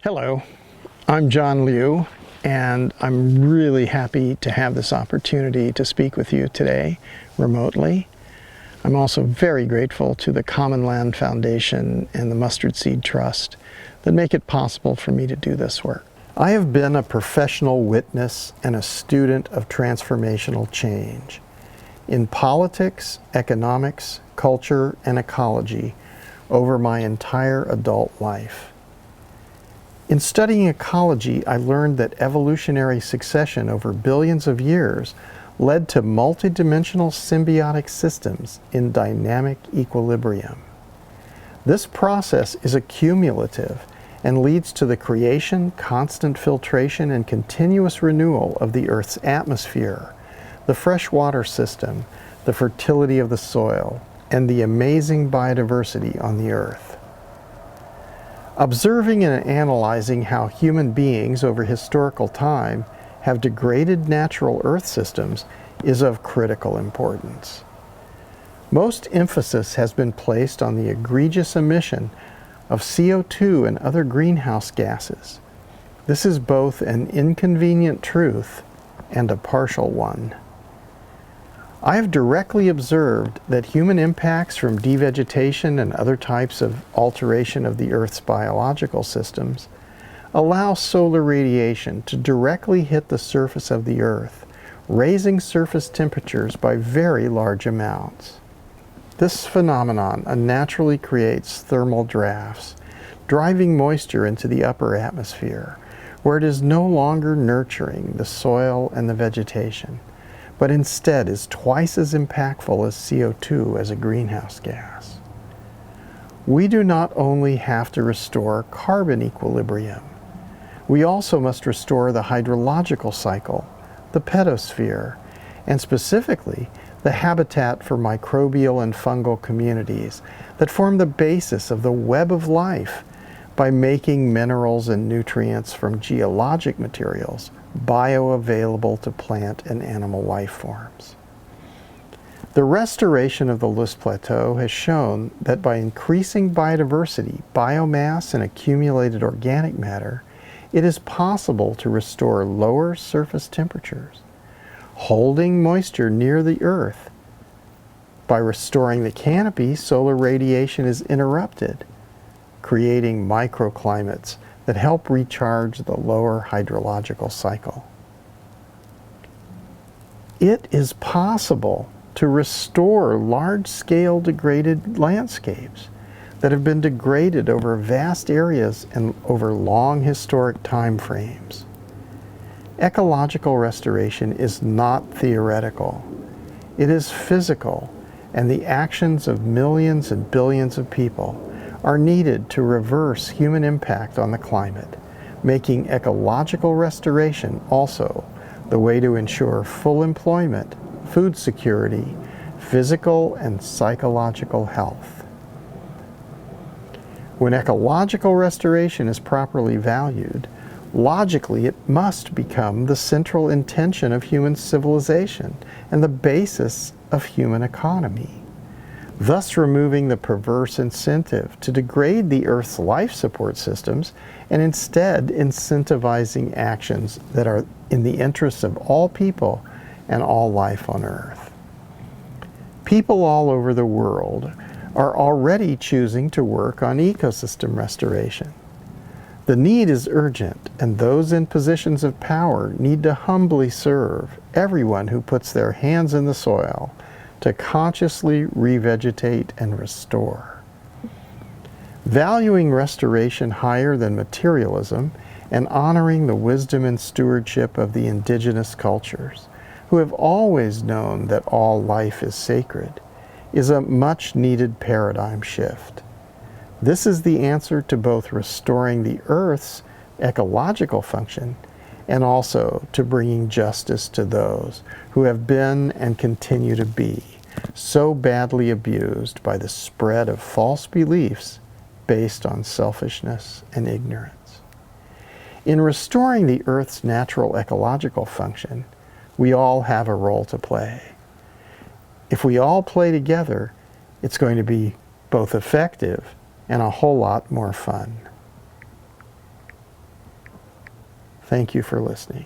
Hello, I'm John Liu, and I'm really happy to have this opportunity to speak with you today remotely. I'm also very grateful to the Common Land Foundation and the Mustard Seed Trust that make it possible for me to do this work. I have been a professional witness and a student of transformational change in politics, economics, culture, and ecology over my entire adult life. In studying ecology, I learned that evolutionary succession over billions of years led to multidimensional symbiotic systems in dynamic equilibrium. This process is accumulative and leads to the creation, constant filtration, and continuous renewal of the Earth's atmosphere, the freshwater system, the fertility of the soil, and the amazing biodiversity on the Earth. Observing and analyzing how human beings over historical time have degraded natural Earth systems is of critical importance. Most emphasis has been placed on the egregious emission of CO2 and other greenhouse gases. This is both an inconvenient truth and a partial one. I have directly observed that human impacts from devegetation and other types of alteration of the Earth's biological systems allow solar radiation to directly hit the surface of the Earth, raising surface temperatures by very large amounts. This phenomenon unnaturally creates thermal drafts, driving moisture into the upper atmosphere, where it is no longer nurturing the soil and the vegetation, but instead is twice as impactful as CO2 as a greenhouse gas. We do not only have to restore carbon equilibrium, we also must restore the hydrological cycle, the pedosphere, and specifically the habitat for microbial and fungal communities that form the basis of the web of life by making minerals and nutrients from geologic materials bioavailable to plant and animal life forms. The restoration of the Loess Plateau has shown that by increasing biodiversity, biomass, and accumulated organic matter, it is possible to restore lower surface temperatures, holding moisture near the Earth. By restoring the canopy, solar radiation is interrupted, creating microclimates that help recharge the lower hydrological cycle. It is possible to restore large-scale degraded landscapes that have been degraded over vast areas and over long historic time frames. Ecological restoration is not theoretical. It is physical, and the actions of millions and billions of people are needed to reverse human impact on the climate, making ecological restoration also the way to ensure full employment, food security, physical and psychological health. When ecological restoration is properly valued, logically it must become the central intention of human civilization and the basis of human economy, thus removing the perverse incentive to degrade the Earth's life support systems and instead incentivizing actions that are in the interests of all people and all life on Earth. People all over the world are already choosing to work on ecosystem restoration. The need is urgent, and those in positions of power need to humbly serve everyone who puts their hands in the soil to consciously revegetate and restore. Valuing restoration higher than materialism and honoring the wisdom and stewardship of the indigenous cultures, who have always known that all life is sacred, is a much-needed paradigm shift. This is the answer to both restoring the Earth's ecological function and also to bringing justice to those who have been and continue to be so badly abused by the spread of false beliefs based on selfishness and ignorance. In restoring the Earth's natural ecological function, we all have a role to play. If we all play together, it's going to be both effective and a whole lot more fun. Thank you for listening.